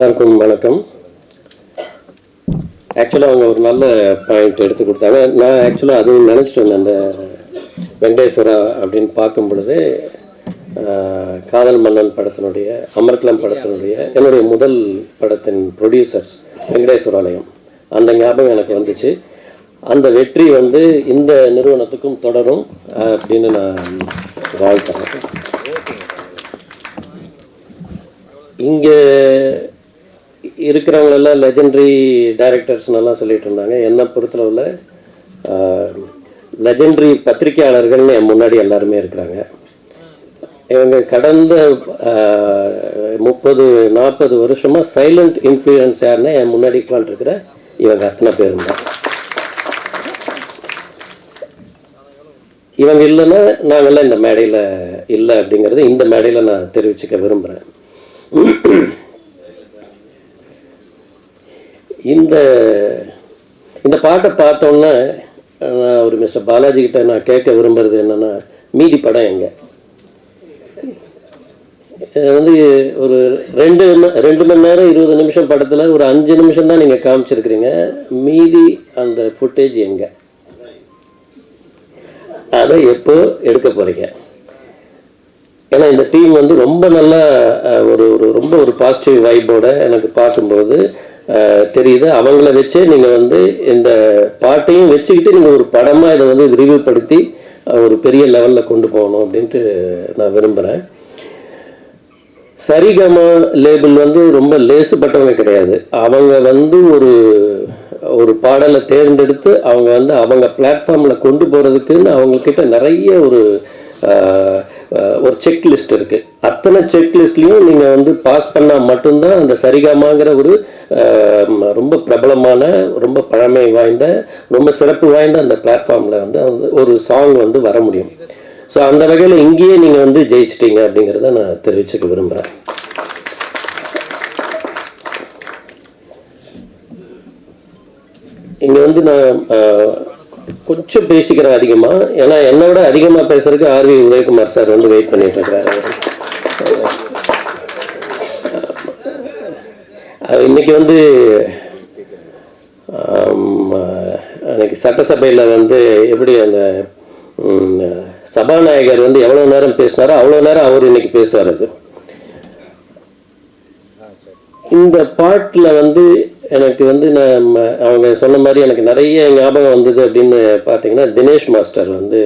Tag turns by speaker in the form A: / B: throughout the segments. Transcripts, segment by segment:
A: எல்லாருக்கும் வணக்கம். ஆக்சுவலாக அவங்க ஒரு நல்ல பாயிண்ட் எடுத்து கொடுத்தாங்க. நான் ஆக்சுவலாக அதுவும் நினச்சிட்டு வந்தேன். அந்த வெங்கடேஸ்வரா அப்படின்னு பார்க்கும் பொழுது காதல் மன்னன் படத்தினுடைய அமர்கலம் படத்தினுடைய என்னுடைய முதல் படத்தின் ப்ரொடியூசர்ஸ் வெங்கடேஸ்வராலயம் அந்த ஞாபகம் எனக்கு வந்துச்சு. அந்த வெற்றி வந்து இந்த நிறுவனத்துக்கும் தொடரும் அப்படின்னு நான் வாழ்த்துறேன். இங்கே இருக்கிறவங்களெல்லாம் லெஜெண்டரி டைரக்டர்ஸ்னெல்லாம் சொல்லிட்டு இருந்தாங்க. என்னை பொறுத்தளவில் லெஜெண்டரி பத்திரிகையாளர்கள்னு என் முன்னாடி எல்லாருமே இருக்கிறாங்க. இவங்க கடந்த 30-40 வருஷமாக சைலண்ட் இன்ஃப்ளூயன்ஸ் யாருன்னா என் முன்னாடி உட்காந்துருக்கிற இவங்க அத்தனை பேரும் தான். இவங்க இல்லைன்னா நாங்கள்லாம் இந்த மேடையில் இல்லை அப்படிங்கிறது இந்த மேடையில் நான் தெரிவிச்சுக்க விரும்புகிறேன். இந்த பாட்டை பார்த்தோன்னா நான் ஒரு மிஸ்டர் பாலாஜி கிட்ட நான் கேட்க விரும்புறது என்னன்னா, மீதி படம் எங்க வந்து ஒரு 2 மணி நேரம் 20 நிமிஷம் படத்தில் ஒரு 5 நிமிஷம் தான் நீங்கள் காமிச்சிருக்கிறீங்க. மீதி அந்த ஃபுட்டேஜ் எங்க, அதை எப்போ எடுக்க போறீங்க? ஏன்னா இந்த டீம் வந்து ரொம்ப நல்லா ரொம்ப ஒரு பாசிட்டிவ் வைப்போட எனக்கு பார்க்கும்போது தெரியுது. அவங்கள வச்சே நீங்கள் வந்து இந்த பாட்டையும் வச்சுக்கிட்டு நீங்கள் ஒரு படமாக இதை வந்து விரிவுபடுத்தி ஒரு பெரிய லெவலில் கொண்டு போகணும் அப்படின்ட்டு நான் விரும்புகிறேன். சரிகமா லேபிள் வந்து ரொம்ப லேசுப்பட்டவங்க கிடையாது. அவங்க வந்து ஒரு பாடலை தேர்ந்தெடுத்து அவங்க வந்து அவங்க பிளாட்ஃபார்மில் கொண்டு போகிறதுக்குன்னு அவங்கக்கிட்ட நிறைய ஒரு செக்லிஸ்ட் இருக்குது. அத்தனை செக்லிஸ்ட்லையும் நீங்கள் வந்து பாஸ் பண்ணால் மட்டும்தான் அந்த சரிகமாங்கிற ஒரு ரொம்ப பிரபலமான ரொம்ப பழமை வாய்ந்த ரொம்ப சிறப்பு வாய்ந்த அந்த பிளாட்ஃபார்மில் வந்து ஒரு சாங் வந்து வர முடியும். ஸோ அந்த வகையில் இங்கேயே நீங்கள் வந்து ஜெயிச்சிட்டீங்க அப்படிங்கிறத நான் தெரிவிச்சுக்க விரும்புகிறேன். இங்கே வந்து நான் கொஞ்சம் பேசிக்கிறேன் அதிகமாக. ஏன்னா என்னை விட அதிகமாக பேசுறதுக்கு ஆர்வி உதயகுமார் சார் வந்து வெயிட் பண்ணிட்டு இருக்கிறாரு. இன்னைக்கு வந்து அன்னைக்கு சட்டசபையில் வந்து எப்படி அந்த சபாநாயகர் வந்து எவ்வளோ நேரம் பேசினாரோ அவ்வளோ நேரம் அவர் இன்னைக்கு பேசுவார். அது இந்த பாட்டில் வந்து எனக்கு வந்து அவங்க சொன்ன மாதிரி எனக்கு நிறைய ஞாபகம் வந்தது அப்படின்னு பார்த்தீங்கன்னா, தினேஷ் மாஸ்டர் வந்து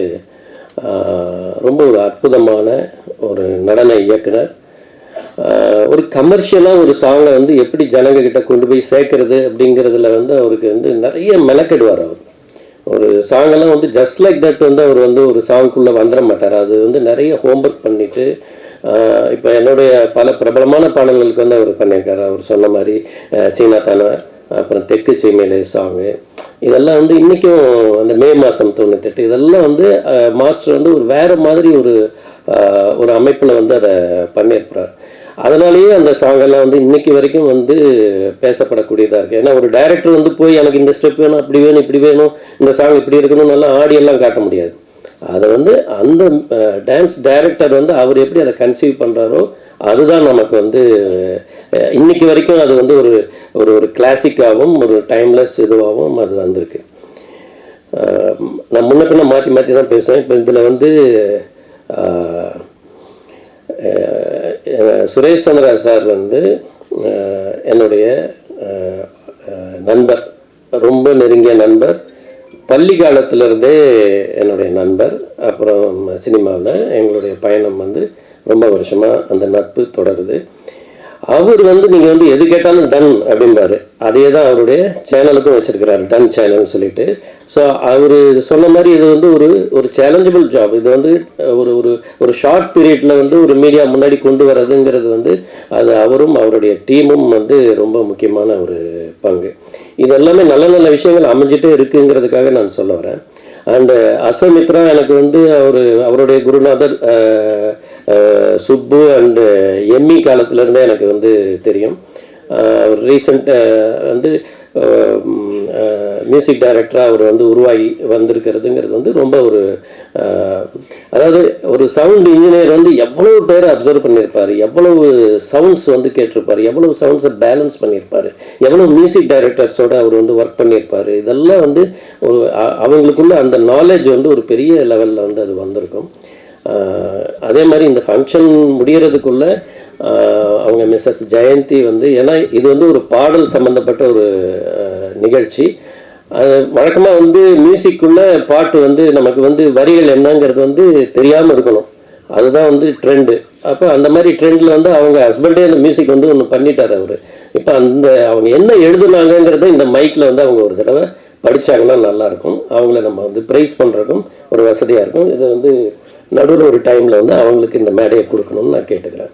A: ரொம்ப ஒரு அற்புதமான ஒரு நடன இயக்குனர். ஒரு கமர்ஷியலாக ஒரு சாங்கை வந்து எப்படி ஜனங்கக்கிட்ட கொண்டு போய் சேர்க்கறது அப்படிங்கிறதுல வந்து அவருக்கு வந்து நிறைய மெனக்கெடுவார். அவர் ஒரு சாங்கெல்லாம் வந்து ஜஸ்ட் லைக் தட் வந்து அவர் வந்து ஒரு சாங்குக்குள்ளே வந்துட மாட்டார். அது வந்து நிறைய ஹோம்ஒர்க் பண்ணிவிட்டு இப்போ என்னுடைய பல பிரபலமான பாடல்களுக்கு வந்து அவர் பண்ணியிருக்காரு. அவர் சொன்ன மாதிரி சீனா தானா, அப்புறம் தெற்கு சீமையிலே சாங்கு, இதெல்லாம் வந்து இன்றைக்கும் அந்த மே மாதம் 98 இதெல்லாம் வந்து மாஸ்டர் வந்து ஒரு வேறு மாதிரி ஒரு அமைப்பில் வந்து அதை பண்ணியிருக்கிறார். அதனாலேயே அந்த சாங்கெல்லாம் வந்து இன்னைக்கு வரைக்கும் வந்து பேசப்படக்கூடியதாக இருக்குது. ஏன்னா ஒரு டைரக்டர் வந்து போய் எனக்கு இந்த ஸ்டெப் வேணும், அப்படி வேணும், இப்படி வேணும், இந்த சாங் இப்படி இருக்கணும் நல்லா ஆடியெல்லாம் காட்ட முடியாது. அதை வந்து அந்த டான்ஸ் டைரக்டர் வந்து அவர் எப்படி அதை கன்சீவ் பண்ணுறாரோ அதுதான் நமக்கு வந்து இன்னைக்கு வரைக்கும் அது வந்து ஒரு கிளாசிக்காகவும் ஒரு டைம்லெஸ் இதுவாகவும் அது வந்திருக்கு. நான் முன்ன பின்ன மாற்றி மாற்றி தான் பேசுவேன். இப்போ இதில் வந்து சுரேஷ் சந்திரா சார் வந்து என்னுடைய நண்பர், ரொம்ப நெருங்கிய நண்பர், பள்ளி காலத்திலிருந்தே என்னுடைய நண்பர். அப்புறம் சினிமாவில் எங்களுடைய பயணம் வந்து ரொம்ப வருஷமாக அந்த நட்பு தொடருது. அவர் வந்து நீங்கள் வந்து எது கேட்டாலும் டன் அப்படின்பாரு. அதே தான் அவருடைய சேனலுக்கும் வச்சுருக்கிறார், டன் சேனல்னு சொல்லிட்டு. ஸோ அவர் சொன்ன மாதிரி இது வந்து ஒரு சேலஞ்சபிள் ஜாப். இது வந்து ஒரு ஷார்ட் பீரியடில் வந்து ஒரு மீடியா முன்னாடி கொண்டு வர்றதுங்கிறது வந்து அது அவரும் அவருடைய டீமும் வந்து ரொம்ப முக்கியமான ஒரு பங்கு. இது எல்லாமே நல்ல நல்ல விஷயங்கள் அமைஞ்சிட்டே இருக்குங்கிறதுக்காக நான் சொல்ல வரேன். அண்டு அஸ்வமித்ரா எனக்கு வந்து அவருடைய குருநாதர் சுப்பு அண்டு எம்மி காலத்திலேருந்தே எனக்கு வந்து தெரியும். ரீசெண்டாக வந்து மியூசிக் டைரக்டராக அவர் வந்து உருவாகி வந்திருக்கிறதுங்கிறது வந்து ரொம்ப ஒரு அதாவது ஒரு சவுண்ட் இன்ஜினியர் வந்து எவ்வளவு பேரை அப்சர்வ் பண்ணியிருப்பார், எவ்வளவு சவுண்ட்ஸ் வந்து கேட்டிருப்பார், எவ்வளவு சவுண்ட்ஸை பேலன்ஸ் பண்ணியிருப்பார், எவ்வளவு மியூசிக் டைரக்டர்ஸோட அவர் வந்து ஒர்க் பண்ணியிருப்பார். இதெல்லாம் வந்து ஒரு அவங்களுக்குள்ள அந்த நாலேஜ் வந்து ஒரு பெரிய லெவலில் வந்து அது வந்திருக்கும். அதே மாதிரி இந்த ஃபங்க்ஷன் முடிகிறதுக்குள்ள அவங்க மிஸ்ஸஸ் ஜெயந்தி வந்து, ஏன்னா இது வந்து ஒரு பாடல் சம்மந்தப்பட்ட ஒரு நிகழ்ச்சி. அது வழக்கமாக வந்து மியூசிக்குள்ள பாட்டு வந்து நமக்கு வந்து வரிகள் என்னங்கிறது வந்து தெரியாமல் இருக்கணும், அதுதான் வந்து ட்ரெண்டு. அப்போ அந்த மாதிரி ட்ரெண்டில் வந்து அவங்க ஹஸ்பண்டே அந்த மியூசிக் வந்து ஒன்று பண்ணிட்டார் அவர். இப்போ அந்த அவங்க என்ன எழுதுனாங்கிறத இந்த மைக்கில் வந்து அவங்க ஒரு தடவை படித்தாங்கன்னா நல்லாயிருக்கும், அவங்கள நம்ம வந்து ப்ரைஸ் பண்ணுறதுக்கும் ஒரு வசதியாக இருக்கும். இதை வந்து நடுவில் ஒரு டைமில் வந்து அவங்களுக்கு இந்த மேடையை கொடுக்கணும்னு நான் கேட்டுக்கிறேன்.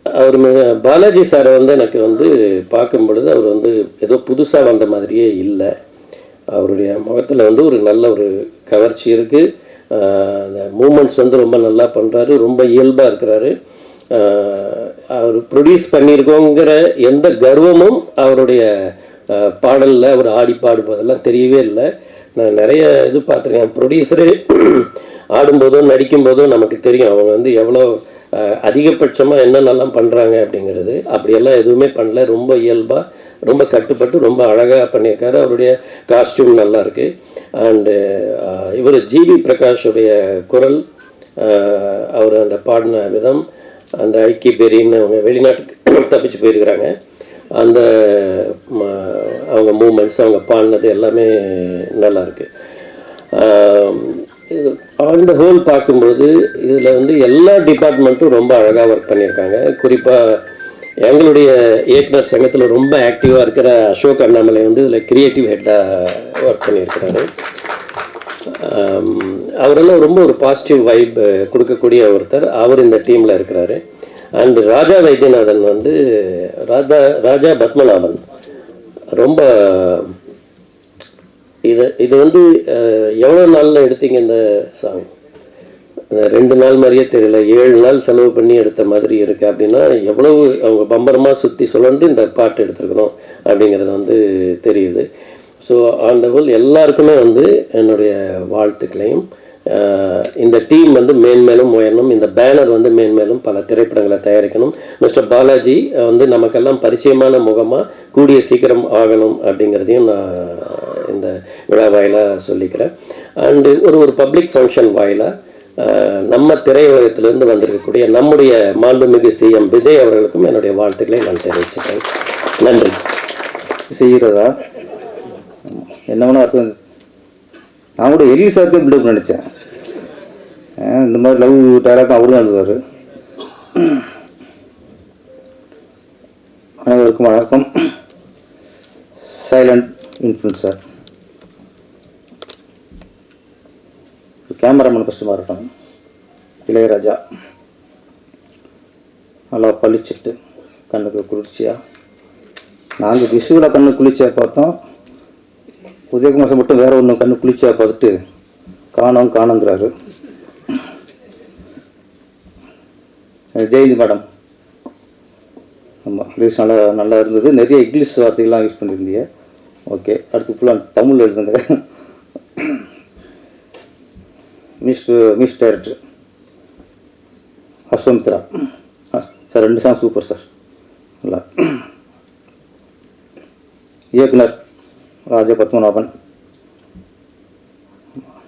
A: அவர் பாலாஜி சாரை வந்து எனக்கு வந்து பார்க்கும் பொழுது அவர் வந்து ஏதோ புதுசாக வந்த மாதிரியே இல்லை. அவருடைய முகத்தில் வந்து ஒரு நல்ல ஒரு கவர்ச்சி இருக்குது. அந்த மூமெண்ட்ஸ் வந்து ரொம்ப நல்லா பண்ணுறாரு, ரொம்ப இயல்பாக இருக்கிறாரு. அவர் ப்ரொடியூஸ் பண்ணியிருக்கோங்கிற எந்த கர்வமும் அவருடைய பாடலில் அவர் ஆடி பாடும்போதெல்லாம் தெரியவே இல்லை. நான் நிறைய இது பார்த்துருக்கேன், ப்ரொடியூசரு ஆடும்போதும் நடிக்கும்போதும் நமக்கு தெரியும் அவங்க வந்து எவ்வளோ அதிகபட்சமாக என்னென்னலாம் பண்ணுறாங்க அப்படிங்கிறது. அப்படியெல்லாம் எதுவுமே பண்ணல, ரொம்ப இயல்பாக ரொம்ப கட்டுப்பட்டு ரொம்ப அழகாக பண்ணியிருக்காரு. அவருடைய காஸ்டியூம் நல்லா இருக்குது. அண்டு இவர் ஜிவி பிரகாஷுடைய குரல், அவர் அந்த பாடின விதம், அந்த ஐக்கி பெரின்னு அவங்க வெளிநாட்டுக்கு தப்பிச்சு போயிருக்கிறாங்க, அந்த அவங்க மூமெண்ட்ஸ் அவங்க பாடினது எல்லாமே நல்லாயிருக்கு. ஆன் த ஹோல் பார்க்கும்போது இதில் வந்து எல்லா டிபார்ட்மெண்ட்டும் ரொம்ப அழகாக ஒர்க் பண்ணியிருக்காங்க. குறிப்பாக எங்களுடைய இயக்குனர் சங்கத்தில் ரொம்ப ஆக்டிவாக இருக்கிற அசோக் அண்ணாமலை வந்து இதில் கிரியேட்டிவ் ஹெட்டாக ஒர்க் பண்ணியிருக்கிறாரு. அவரெல்லாம் ரொம்ப ஒரு பாசிட்டிவ் வைப் கொடுக்கக்கூடிய ஒருத்தர், அவர் இந்த டீமில் இருக்கிறாரு. அண்ட் ராஜா வைத்தியநாதன் வந்து ராஜா பத்மநாபன் ரொம்ப இது வந்து எவ்வளோ நாளில் எடுத்தீங்க இந்த சாங்? 2 நாள் மாதிரியே தெரியல, 7 நாள் செலவு பண்ணி எடுத்த மாதிரி இருக்குது. அப்படின்னா எவ்வளவு அவங்க பம்பரமாக சுற்றி சுழண்டு இந்த பாட்டு எடுத்துருக்கணும் அப்படிங்கிறது வந்து தெரியுது. ஸோ ஆண்டவள் எல்லாருக்குமே வந்து என்னுடைய வாழ்த்துக்களையும், இந்த டீம் வந்து மேன்மேலும் உயரணும், இந்த பேனர் வந்து மேன்மேலும் பல திரைப்படங்களை தயாரிக்கணும். மிஸ்டர் பாலாஜி வந்து நமக்கெல்லாம் பரிச்சயமான முகமாக கூடிய சீக்கிரம் ஆகணும் அப்படிங்கிறதையும் நான் இந்த விழா வாயிலாக சொல்லிக்கிறேன். அண்டு ஒரு பப்ளிக் ஃபங்க்ஷன் வாயிலாக நம்ம திரையுலகத்திலிருந்து வந்திருக்கக்கூடிய நம்முடைய மாண்புமிகு சிஎம் விஜய் அவர்களுக்கும் என்னுடைய வாழ்த்துக்களை நான் தெரிவிச்சுக்கிறேன். நன்றி.
B: செய்கிறதா என்ன வேணா அர்த்தம். நான் கூட எலி சார்க்கே பில்டப் நினச்சேன். இந்த மாதிரி லவ் டேராக்கும் அவரு தான் எழுதுவார். அனைவருக்கும் வணக்கம். சைலண்ட் இன்ஃப்ளூன்சர் கேமராமேன் கஷ்டமாக இருக்கணும். இளையராஜா நல்லா பளிச்சிட்டு கண்ணுக்கு குளிர்ச்சியாக, நாங்கள் விஷுவில் கண்ணு குளிர்ச்சியாக பார்த்தோம், உதயகுமார் மட்டும் வேற ஒன்று கண்ணு குளிர்ச்சியாக பார்த்துட்டு காணுங்கிறாரு. ஜெயந்தி மேடம், ஆமாம் இங்கிலீஷ் நல்லா இருந்தது. நிறைய இங்கிலீஷ் வார்த்தைகள்லாம் யூஸ் பண்ணியிருந்தீங்க. ஓகே, அடுத்து ஃபுல்லாக தமிழ் எழுதுங்க. Miss director Ashwamithra sir, 2 song super sir, நல்லா. இயக்குனர் ராஜா பத்மநாபன்,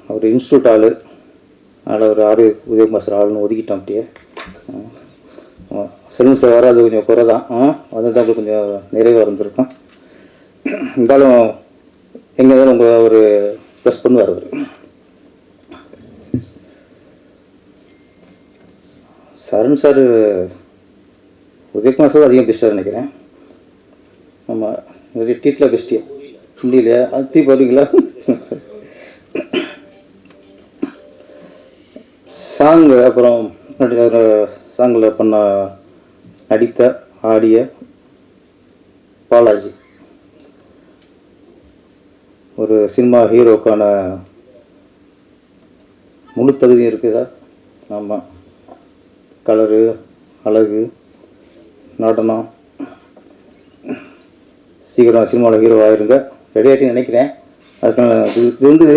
B: அவர் இன்ஸ்டியூட் ஆள், அதனால் ஒரு 6 உதயகுமார் சார் ஆளுன்னு ஒதுக்கிட்டோம். அப்படியே செல்வம் சார் வராது, கொஞ்சம் குறை தான், அதுதான் கொஞ்சம் நிறைவாக இருந்திருக்கும். இருந்தாலும் எங்கே இருந்தாலும் உங்கள் ஒரு ப்ளஸ் பண்ணுவார் அவர். சரண் சார் உதயகுமார் சார் அதிகம் பெஸ்ட்டாக நினைக்கிறேன். ஆமாம், நிறைய டீட்டில் பெஸ்டியா ஹிந்தியில் அது தீ போடுவீங்களா? சாங்கு அப்புறம் சாங்கில் பண்ண நடித்த ஆடிய பாலாஜி ஒரு சினிமா ஹீரோக்கான முழு தகுதியும் இருக்குதா? ஆமாம், கலரு, அழகு, நடனம் சீக்கிரம் சினிமாவில் ஹீரோ ஆயிருங்க, ரெடி ஆகிட்டு நினைக்கிறேன். அதுக்கான இது வந்து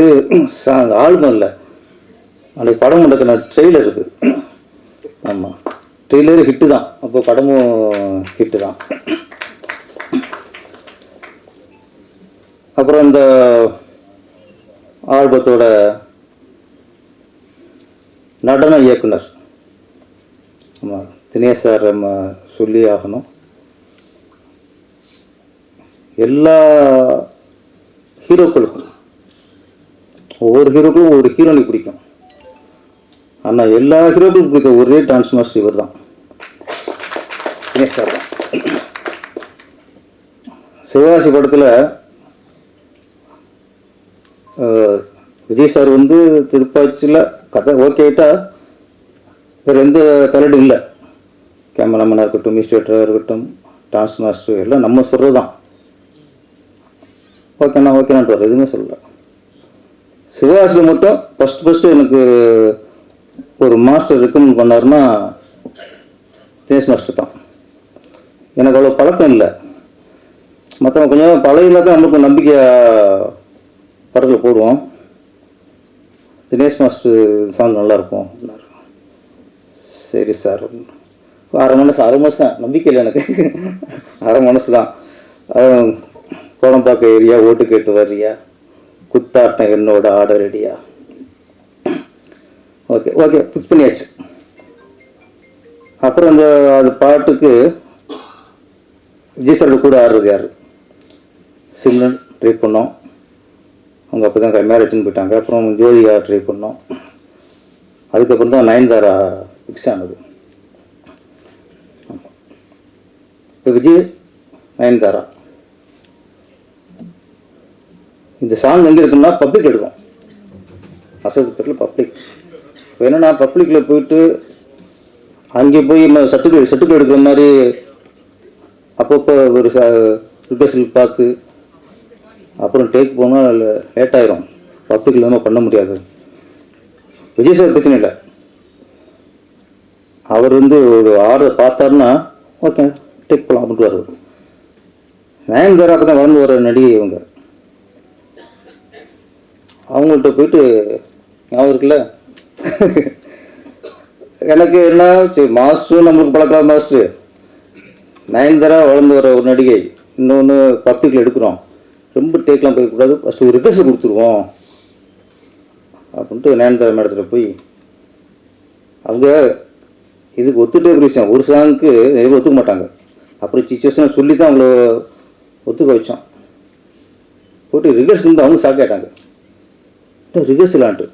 B: ஆல்பம் இல்லை, அன்றைக்கு படம் பண்ணுறதுக்கான ட்ரெய்லர் இருக்குது. ஆமாம், ட்ரெய்லரு ஹிட்டு தான், அப்போ படமும் ஹிட்டு தான். அப்புறம் இந்த ஆல்பத்தோட நடன இயக்குனர் ஆமாம் தினேஷ் சார் நம்ம சொல்லி ஆகணும். எல்லா ஹீரோக்களுக்கும் ஒவ்வொரு ஹீரோக்களும் ஒவ்வொரு ஹீரோனி பிடிக்கும். ஆனால் எல்லா ஹீரோக்களுக்கும் பிடித்த ஒரே டான்ஸ் மாஸ்டர் இவர் தான், தினேஷ் சார் தான். சிவகாசி படத்தில் விஜய் சார் வந்து திருப்பாச்சியில் கதை ஓகேட்டா வேறு எந்த தலையீடும் இல்லை. கேமராமேனாக இருக்கட்டும், மினிஸ்ட்ரேட்டராக இருக்கட்டும், டான்ஸ் மாஸ்டர் எல்லாம் நம்ம சொல்கிறது தான். ஓகேனான்ட்டு வர எதுவுமே சொல்லலை. சிவகாசியில் மட்டும் ஃபஸ்ட்டு எனக்கு ஒரு மாஸ்டர் ரெக்கமெண்ட் பண்ணாருன்னா தினேஷ் மாஸ்டர் தான். எனக்கு அவ்வளோ பழக்கம் இல்லை, மற்றவங்க கொஞ்சம் பழகினா தான் நம்மளுக்கு நம்பிக்கையாக படத்தில் போடுவோம். தினேஷ் மாஸ்டர் சாங் நல்லாயிருக்கும். சரி சார், அரை மனசு தான், நம்பிக்கை இல்லை எனக்கு, அரை மனசு தான். படம் பார்க்க ஏரியா, ஓட்டு கேட்டு வர்றியா, குத்தாட்டம் என்னோட ஆர்டர் ரெடியா. ஓகே ஃபிக்ஸ் பண்ணியாச்சு. அப்புறம் அது பாட்டுக்கு விஜய் சாரோட கூட ஆடுறது யார்? சிம்ரன் ட்ரை பண்ணோம், அவங்க அப்போ தான் மேரேஜ்னு போயிட்டாங்க. அப்புறம் ஜோதிகா ட்ரை பண்ணோம், அதுக்கப்புறம் தான் நயன்தாரா ஃபிக்ஸ் ஆனது. இப்போ விஜய் நயன்தாரா இந்த சாங் எங்கே இருக்குன்னா பப்ளிக் எடுக்கும், அசோகத்தில் பப்ளிக். இப்போ என்னென்னா பப்ளிக்கில் போயிட்டு அங்கே போய் சர்டிஃபிகேட் எடுக்கிற மாதிரி அப்பப்போ ஒரு ரிப்பேர்ஸில் பார்த்து அப்புறம் டேக் போனால் லேட் ஆயிரும், பப்ளிக் இல்லாமல் பண்ண முடியாது. விஜய் சார் பிரச்சனை இல்லை, அவர் வந்து ஒரு ஆர்டர் பார்த்தாருன்னா ஓகே டேக் போகலாம் அப்படின்ட்டு வருவார். நயன்தாரா அப்போ தான் வளர்ந்து வர நடிகை இவங்க. அவங்கள்ட்ட போயிட்டு ஞாபகம் இருக்குல்ல, எனக்கு என்ன சரி மாஸ்டரும் நம்மளுக்கு பழக்காத மாஸ்டர், நயன்தாரா வளர்ந்து வர ஒரு நடிகை, இன்னொன்று பப்ளிக்கில் எடுக்கிறோம், ரொம்ப டேக்லாம் போய்க்கூடாது, ஃபஸ்ட்டு ஒரு ரிக்வெஸ்ட் கொடுத்துருவோம் அப்படின்ட்டு நயன்தாரா மேடத்தில் போய் அவங்க இதுக்கு ஒத்துட்டே ஒரு விஷயம், ஒரு சாங்குக்கு எதுவும் ஒத்துக்க மாட்டாங்க. அப்புறம் சிச்சுவேஷனை சொல்லி தான் அவங்கள ஒத்துக்க வச்சோம். போட்டு ரிகர்ஸ் வந்து அவங்க ஷாக் ஆகிட்டாங்க, ரிகர்ஸ் இல்லான்ட்டு.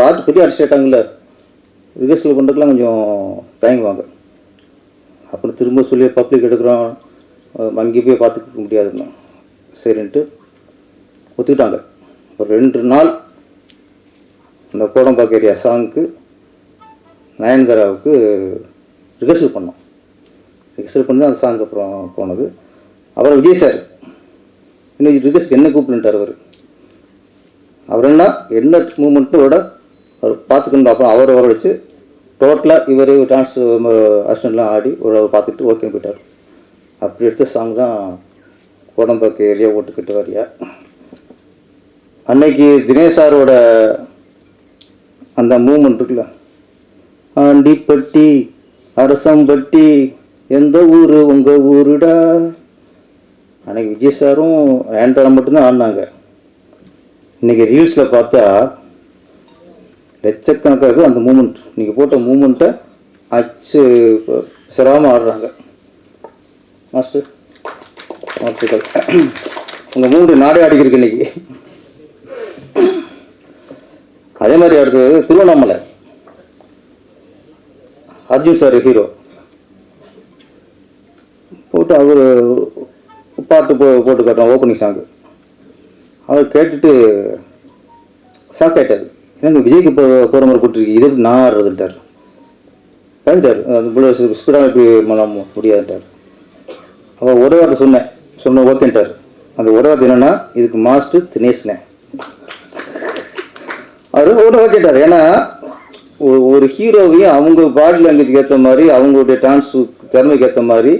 B: ஆர்ட் பெரிய ஆர்டிஸ்ட் ஆகிட்டாங்கல்ல, ரிகர்ஸில் பண்ணுறதுலாம் கொஞ்சம் தயங்குவாங்க. அப்புறம் திரும்ப சொல்லி பப்ளிக் எடுக்கிறோம், அங்கே போய் பார்த்துக்க முடியாதுன்னு சரின்ட்டு ஒத்துக்கிட்டாங்க. ஒரு 2 நாள் அந்த கோடம்பாக்க ஏரியா சாங்க்கு நயன்தாராவுக்கு ரிஹர்சல் பண்ணோம். ரிஹர்சல் பண்ணி அந்த சாங் அப்புறம் போனது. அப்புறம் விஜய் சார் இன்னைக்கு ரிஹர்சல் என்ன கூப்பிட்டுட்டார். அவர் என்ன மூமெண்ட்டோட அவர் பார்த்துக்கணும். அப்புறம் அவரை வர வச்சு டோட்டலாக இவர் டான்ஸ் அசிஸ்டன்ட்லாம் ஆடி ஒரு பார்த்துட்டு ஓகே போயிட்டார். அப்படி எடுத்த சாங் தான் கோடம்பாக்க ஏரியா ஓட்டுக்கிட்டு வரியா. அன்னைக்கு தினேஷ் சாரோட அந்த மூமெண்ட் இருக்குல்ல, ஆண்டிப்பட்டி அரசம்பட்டி எந்த ஊர் உங்கள் ஊருடா, அன்னைக்கு விஜய் சாரும் நயன்தாரா மட்டும்தான் ஆடினாங்க. இன்றைக்கி ரீல்ஸில் பார்த்தா லட்சக்கணக்காக அந்த மூமெண்ட், நீங்கள் போட்ட மூமெண்ட்டை அச்சு சிராமல் ஆடுறாங்க. மாஸ்டர் வாழ்த்துக்கள், உங்கள் மூமெண்ட் நாடே ஆடிக்கிருக்கு இன்னைக்கு. அதே மாதிரி அடுத்தது திருவண்ணாமலை அர்ஜுன் சார் ஹீரோ போட்டு அவர் பாட்டு போட்டு காட்டுறோம் ஓப்பனிங் சாங்கு. அவர் கேட்டுட்டு ஷாக் ஆகிட்டார், எனக்கு விஜய்க்கு போகிற மாதிரி போட்டுருக்கு, இது நான் ஆடுறதுட்டார். பயந்துட்டார், அது ஸ்பீடாக இப்படி பண்ண முடியாதுட்டார். அவர் ஒரே வார்த்தை சொன்ன ஓகேன்ட்டார். அந்த ஒரே வார்த்தை என்னென்னா, இதுக்கு மாஸ்டர் தினேஷ்னே. அவர் ஒரு ஓகேட்டார். ஏன்னா ஒரு ஹீரோவையும் அவங்க பாடி லாங்குவேஜ்க்கு ஏற்ற மாதிரி அவங்களுடைய டான்ஸு திறமைக்கு ஏற்ற மாதிரி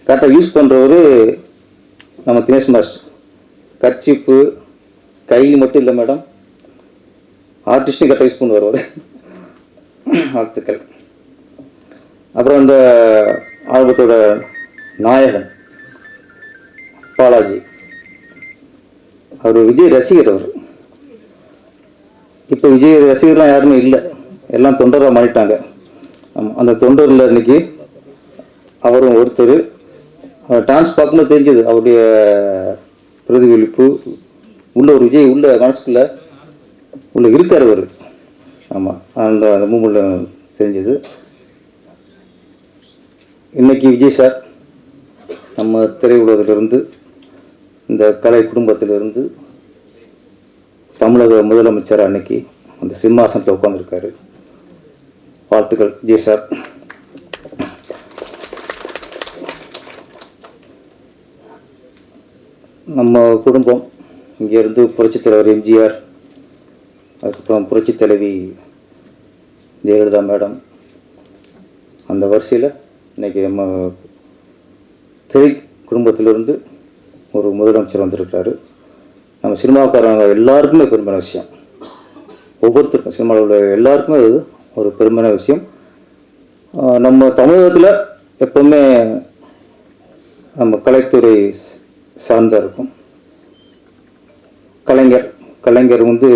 B: கரெக்டாக யூஸ் பண்ணுறவர் நம்ம தினேஷ் மாஸ்டர் கர்ச்சிப்பு கையில் மட்டும் இல்லை மேடம், ஆர்டிஸ்டும் கரெக்டாக யூஸ் பண்ணுவார் அவர். வாழ்த்துக்கள். அப்புறம் இந்த ஆல்பத்தோட நாயகன் பாலாஜி, அவர் விஜய் ரசிகர். அவர் இப்போ விஜய் ரசிகர்லாம் யாருமே இல்லை, எல்லாம் தொண்டராக மாறிட்டாங்க. அந்த தொண்டரில் இன்னைக்கு அவரும் ஒருத்தர். டான்ஸ் பார்க்கும்போது தெரிஞ்சது அவருடைய பிரதிபலிப்பு. உள்ள ஒரு விஜய் உள்ள மனசுக்குள்ள உள்ள இருக்கார் அவர். ஆமாம், அந்த அந்த மூமெண்ட்டில் தெரிஞ்சது. இன்னைக்கு விஜய் சார் நம்ம திரையுலகத்திலிருந்து, இந்த கலை குடும்பத்திலிருந்து தமிழக முதலமைச்சர் அன்னைக்கு அந்த சிம்மாசனத்தில் உட்காந்துருக்காரு. வாழ்த்துக்கள் விஜய் சார். நம்ம குடும்பம் இங்கேருந்து புரட்சித் தலைவர் எம்ஜிஆர், அதுக்கப்புறம் புரட்சித் தலைவி ஜெயலலிதா மேடம், அந்த வரிசையில் இன்றைக்கி நம்ம திரை குடும்பத்திலிருந்து ஒரு முதலமைச்சர் வந்திருக்கிறாரு. நம்ம சினிமாக்காரங்க எல்லாருக்குமே பெருமையான விஷயம், ஒவ்வொருத்தருக்கும் சினிமாவில் உள்ள எல்லாருக்குமே அது ஒரு பெருமையான விஷயம். நம்ம தமிழகத்தில் எப்பவுமே நம்ம கலைத்துறை சார்ந்தா இருக்கும். கலைஞர் வந்து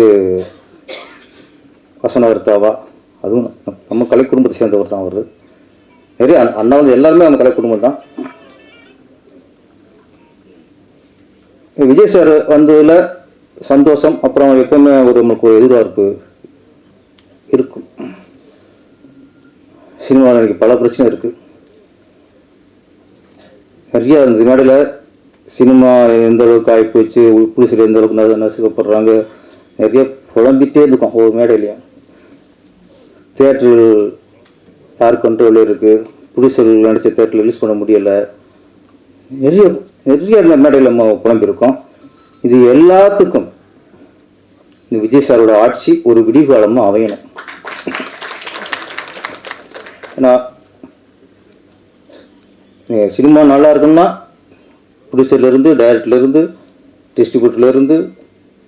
B: வசனகர்த்தாவா, அதுவும் நம்ம கலை குடும்பத்தை சேர்ந்தவர் தான் அவர். நிறைய அண்ணா வந்து எல்லாருமே நம்ம கலை குடும்பம் தான். விஜய் சார் வந்ததில் சந்தோஷம். அப்புறம் எப்பவுமே ஒரு நமக்கு ஒரு எதிர்பார்ப்பு இருக்கும். சினிமாவில் எனக்கு பல பிரச்சனை இருக்குது. நிறைய அந்த மேடையில் சினிமா எந்த அளவுக்கு ஆகிப்போச்சு, புலிசில் எந்த அளவுக்கு நசுக்கப்படுறாங்க, நிறைய புலம்பிகிட்டே இருக்கும் ஒவ்வொரு மேடையிலையும். தியேட்டர்கள் யார் கண்ட்ரோல் இருக்குது, புலிசர்கள் நடித்த தியேட்டரில் ரிலீஸ் பண்ண முடியலை, நிறைய அந்த மேடையில் நம்ம புலம்பியிருக்கோம். இது எல்லாத்துக்கும் இந்த விஜய் சாரோட ஆட்சி ஒரு விடிகாலமாக அமையணும். ஏன்னா சினிமா நல்லா இருக்குன்னா ப்ரொடியூசர்லேருந்து, டைரக்டர்லேருந்து, டிஸ்ட்ரிபியூட்டர்லேருந்து,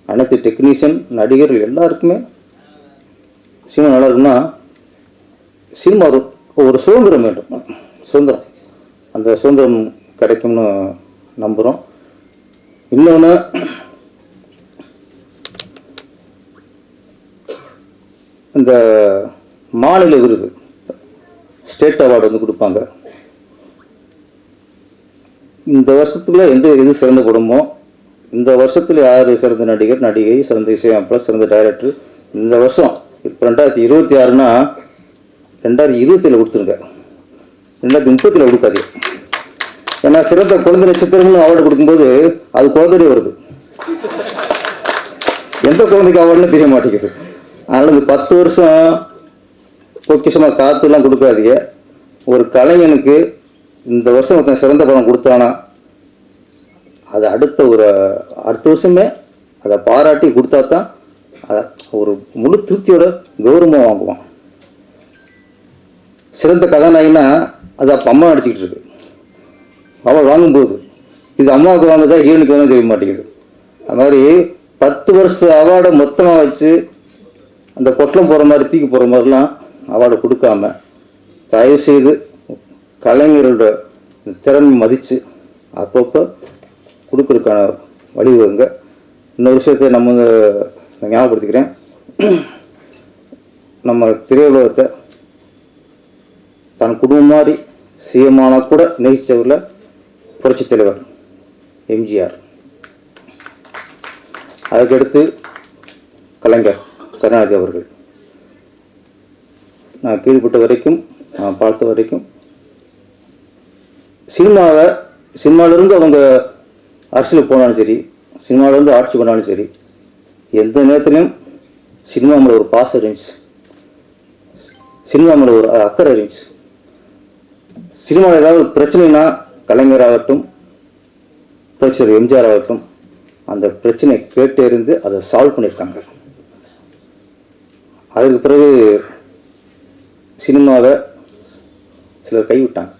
B: அனைத்து டெக்னீஷியன், நடிகர்கள் எல்லாருக்குமே சினிமா நல்லா இருக்குன்னா சினிமா ஒரு சுதந்திரம் வேண்டும். சுதந்திரம், அந்த சுதந்திரம் கிடைக்கும்னு நம்புகிறோம். இன்னொன்று, இந்த மாநில விருது, ஸ்டேட் அவார்டு வந்து கொடுப்பாங்க. இந்த வருஷத்துல எது சிறந்த குடும்பமோ, இந்த வருஷத்துல யார் சிறந்த நடிகர், நடிகை, சிறந்த இசையமைப்பாளர், சிறந்த டைரக்டர், இந்த வருஷம் இப்போ 2026னா 2027 கொடுத்துருங்க, 2030 கொடுக்காதீங்க. ஏன்னா சிறந்த குழந்தை நட்சத்திரம்னு அவார்டு கொடுக்கும்போது அது குழந்தை வருது, எந்த குழந்தைக்கு அவார்டுன்னு தெரிய மாட்டேங்குது. அதனால இந்த 10 வருஷம் பொக்கிஷமாக காத்துலாம் கொடுக்காதீங்க. ஒரு கலைஞனுக்கு இந்த வருஷம் ஒருத்தன் சிறந்த படம் கொடுத்தானா அது அடுத்த வருஷமே அதை பாராட்டி கொடுத்தா தான் அதை ஒரு முழு திருப்தியோட கௌரவமாக வாங்குவான். சிறந்த கதாநாயகனா அது அப்போ அம்மா நடிச்சுக்கிட்டு இருக்கு, அவள் வாங்கும்போது இது அம்மாவுக்கு வாங்குதா ஹீரோனுக்கு வேணும் தெரிய மாட்டேங்குது. அது மாதிரி 10 வருஷ அவார்டை மொத்தமாக வச்சு அந்த கொட்டலம் போகிற மாதிரி தூக்கி போகிற மாதிரிலாம் அவார்டை கொடுக்காம தயவுசெய்து கலைஞரோட திறமை மதித்து அப்பப்போ கொடுக்கறதுக்கான வழிவகுங்க. இன்னொரு விஷயத்தை நம்ம ஞாபகப்படுத்திக்கிறேன். நம்ம திரையுலகத்தை தன் குடும்பம் மாதிரி சிஎம்மானா கூட நேசித்தவரில் புரட்சித் தலைவர் எம்ஜிஆர், அதுக்கடுத்து கலைஞர் கருணாநிதி அவர்கள். நான் கீழ்பட்ட வரைக்கும், நான் பார்த்த வரைக்கும் சினிமாவிலேருந்து அவங்க அரசியலுக்கு போனாலும் சரி, சினிமாவிலேருந்து ஆட்சி பண்ணாலும் சரி, எந்த நேரத்துலையும் சினிமா மேலே ஒரு பாசம் இருந்துச்சு, சினிமா மேலே ஒரு அக்கறை இருந்துச்சு. சினிமாவில் ஏதாவது பிரச்சனைனா கலைஞராகட்டும், புரட்சியாளர் எம்ஜிஆர் ஆகட்டும், அந்த பிரச்சனை கேட்டு இருந்து அதை சால்வ் பண்ணியிருக்காங்க. அதுக்கு பிறகு சினிமாவை சிலர் கைவிட்டாங்க.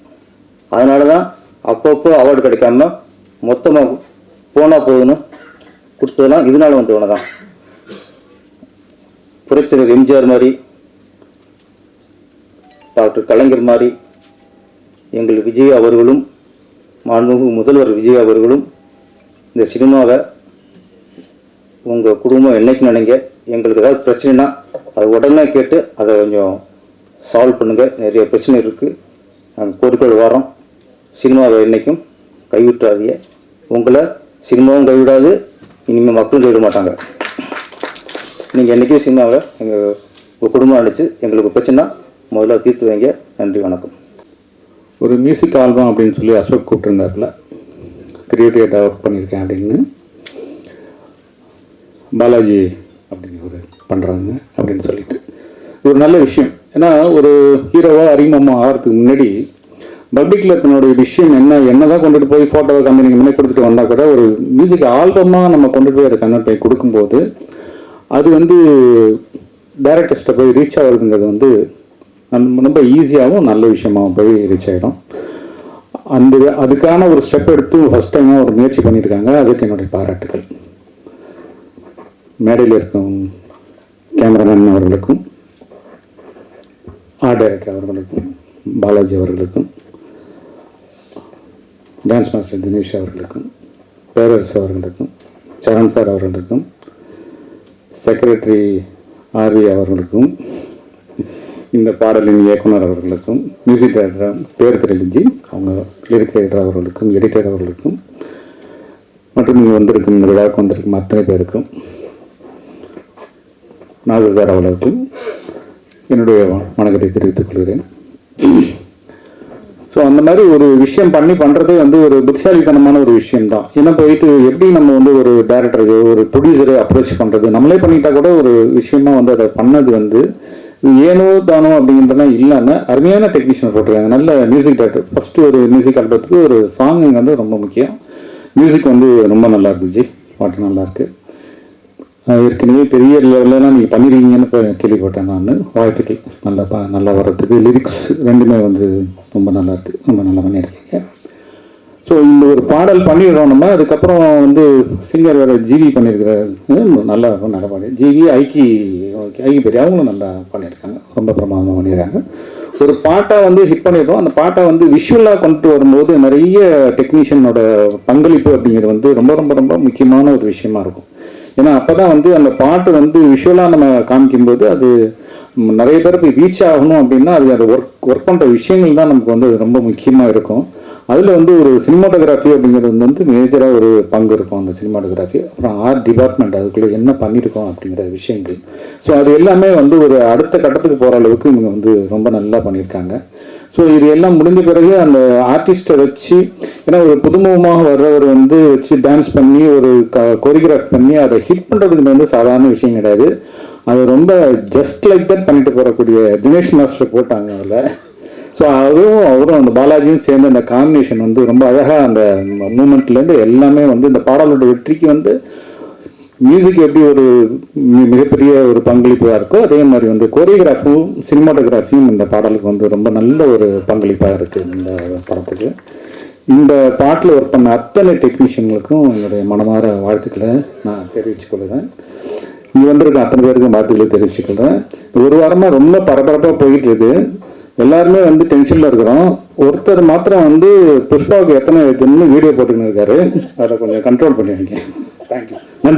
B: அதனால தான் அப்பப்போ அவார்டு கிடைக்காம மொத்தமாக போனால் போதுன்னு கொடுத்ததெல்லாம் இதனால வந்தவன தான். புரட்சியர் எம்ஜிஆர் மாதிரி, டாக்டர் கலைஞர் மாதிரி, எங்கள் விஜய் அவர்களும், மாண்புமிகு முதல்வர் விஜய் அவர்களும் இந்த சினிமாவை உங்கள் குடும்பம் என்னைக்கு நினைங்க, எங்களுக்கு ஏதாவது பிரச்சனைனா அதை உடனே கேட்டு அதை கொஞ்சம் சால்வ் பண்ணுங்கள். நிறைய பிரச்சனை இருக்குது, நாங்கள் கோரிக்கைகள் வரோம். சினிமாவை என்றைக்கும் கைவிட்டாதீங்க. உங்களை சினிமாவும் கைவிடாது, இனிமேல் மக்களும் கைவிட மாட்டாங்க. நீங்கள் என்றைக்கும் சினிமாவை உங்கள் குடும்பம் அடித்து எங்களுக்கு பிரச்சனை முதல்ல தீர்த்து வைங்க. நன்றி, வணக்கம்.
C: ஒரு மியூசிக் ஆல்பம் அப்படின்னு சொல்லி அசோக் கூப்பிட்டுருந்தாப்புல, கிரியேட்டிவாக ஒர்க் பண்ணியிருக்கேன் அப்படின்னு. பாலாஜி அப்படின்னு ஒரு பண்ணுறாங்க அப்படின்னு சொல்லிட்டு இது ஒரு நல்ல விஷயம். ஏன்னா ஒரு ஹீரோவாக அறிமுகமாக ஆகிறதுக்கு முன்னாடி பப்ளிக்கில் தன்னுடைய விஷயம் என்னதான் கொண்டுட்டு போய் ஃபோட்டோவை கம்பெனிக்கு முன்னே கொடுத்துட்டு வந்தால் கூட ஒரு மியூசிக் ஆல்பமாக நம்ம கொண்டுட்டு போய் அதை கன்வெர்ட் பண்ணி கொடுக்கும்போது அது வந்து டைரக்டர்ஸ்ட்டை போய் ரீச் ஆகுறதுங்கிறது ரொம்ப ஈஸியாகவும் நல்ல விஷயமாகவும் போய் ரீச் ஆகிடும். அதுக்கான ஒரு ஸ்டெப் எடுத்து ஃபஸ்ட் டைமாக ஒரு முயற்சி பண்ணியிருக்காங்க. அதுக்கு என்னுடைய பாராட்டுகள். மேடையில் இருக்கும் கேமராமேன் அவர்களுக்கும், ஆர்ட் டைரக்டர் அவர்களுக்கும், பாலாஜி அவர்களுக்கும், டான்ஸ் மாஸ்டர் தினேஷ் அவர்களுக்கும், பேரரசு அவர்களுக்கும், சரண் சார் அவர்களுக்கும், செக்ரட்டரி ஆர்வி அவர்களுக்கும், இந்த பாடலின் இயக்குனர் அவர்களுக்கும், மியூசிக் டைரக்டர் பேர் தெரிஞ்சு அவங்க லிரிக் ரைட்டர் அவர்களுக்கும், எடிட்டர் அவர்களுக்கும், மற்றும் இங்கே வந்திருக்கும் இந்த விழாவுக்கு வந்திருக்கும் அத்தனை பேருக்கும், நாசர் சார் அவர்களுக்கும் என்னுடைய வணக்கத்தை தெரிவித்துக் கொள்கிறேன். ஸோ அந்த மாதிரி ஒரு விஷயம் பண்ணுறது ஒரு புத்திசாலித்தனமான ஒரு விஷயம்தான். ஏன்னா போயிட்டு எப்படி நம்ம ஒரு டைரக்டருக்கு ஒரு ப்ரொடியூசரை அப்ரோச் பண்ணுறது, நம்மளே பண்ணிட்டா கூட ஒரு விஷயமா அதை பண்ணது ஏனோ தானோ அப்படிங்கிறதுலாம் இல்லாமல் அருமையான டெக்னீஷியன் போட்டிருக்காங்க. நல்ல மியூசிக் டைரக்டர். ஃபஸ்ட்டு ஒரு மியூசிக் ஆல்பத்துக்கு ஒரு சாங் ரொம்ப முக்கியம். மியூசிக் ரொம்ப நல்லா இருந்துச்சு, பாட்டு நல்லா இருக்கு. ஏற்கனவே பெரிய லெவலெலாம் நீங்கள் பண்ணிருக்கீங்கன்னு கேள்விப்பட்டேன் நான். வாழ்த்துக்கள். நல்லா வர்றதுக்கு லிரிக்ஸ் ரெண்டுமே ரொம்ப நல்லா இருக்கு, ரொம்ப நல்லா பண்ணியிருக்கீங்க. ஸோ இந்த ஒரு பாடல் பண்ணிடுறோம் நம்ம. அதுக்கப்புறம் சிங்கர் வேறு ஜிவி பண்ணியிருக்கிறாரு, நல்லா பாடு. ஜிவி ஐக்கி பெரிய அவங்களும் நல்லா பண்ணியிருக்காங்க, ரொம்ப பிரமாதமாக பண்ணியிருக்காங்க. ஒரு பாட்டை ஹிட் பண்ணிடுறோம். அந்த பாட்டை விஷுவலாக கொண்டு வரும்போது நிறைய டெக்னீஷியனோட பங்களிப்பு அப்படிங்கிறது ரொம்ப ரொம்ப ரொம்ப முக்கியமான ஒரு விஷயமா இருக்கும். ஏன்னா அப்போ தான் அந்த பாட்டு விஷுவலாக நம்ம காமிக்கும்போது அது நிறைய பேருக்கு ரீச் ஆகணும் அப்படின்னா அது ஒர்க் பண்ணுற விஷயங்கள் தான் நமக்கு ரொம்ப முக்கியமாக இருக்கும். அதில் ஒரு சினிமாட்டோகிராஃபி அப்படிங்கிறது மேஜராக ஒரு பங்கு இருக்கும். அந்த சினிமாட்டோகிராஃபி, அப்புறம் ஆர்ட் டிபார்ட்மெண்ட் அதுக்குள்ளே என்ன பண்ணியிருக்கோம் அப்படிங்கிற விஷயங்கள். ஸோ அது எல்லாமே ஒரு அடுத்த கட்டத்துக்கு போகிற அளவுக்கு இவங்க ரொம்ப நல்லா பண்ணியிருக்காங்க. ஸோ இது எல்லாம் முடிஞ்ச பிறகு அந்த ஆர்டிஸ்ட்டை வச்சு, ஏன்னா ஒரு புதுமுகமாக வர்றவர் வச்சு டான்ஸ் பண்ணி ஒரு கோரியோகிராஃப் பண்ணி அதை ஹிட் பண்ணுறதுக்கு சாதாரண விஷயம் கிடையாது. அது ரொம்ப ஜஸ்ட் லைக் தட் பண்ணிட்டு போகக்கூடிய தினேஷ் மாஸ்டர் போட்டாங்க அதில். ஸோ அவரும் அந்த பாலாஜியும் சேர்ந்து அந்த காம்பினேஷன் ரொம்ப அழகாக அந்த மூமெண்ட்லேருந்து எல்லாமே இந்த பாடலோட வெற்றிக்கு மியூசிக் எப்படி ஒரு மிகப்பெரிய ஒரு பங்களிப்பாக இருக்கோ அதே மாதிரி கோரியோகிராஃபும் சினிமாட்டோகிராஃபியும் இந்த பாடலுக்கு ரொம்ப நல்ல ஒரு பங்களிப்பாக இருக்குது இந்த படத்துக்கு. இந்த பாட்டில் ஒர்க் பண்ண அத்தனை டெக்னீஷியன்களுக்கும் என்னுடைய மனமார வாழ்த்துக்களை நான் தெரிவிச்சுக்கொள்கிறேன். இங்கே வந்திருக்க அத்தனை பேருக்கும் வாழ்த்துக்களை தெரிவிச்சுக்கொள்கிறேன். ஒரு வாரமாக ரொம்ப பரபரப்பாக போயிட்டு இருக்கு. எல்லாருமே டென்ஷனில் இருக்கிறோம். ஒருத்தர் மாத்திரம் புஷ்பாவுக்கு எத்தனை வீடியோ போட்டுன்னு இருக்காரு, அதை கொஞ்சம் கண்ட்ரோல் பண்ணி வைங்க. தேங்க்யூ. நன்றி.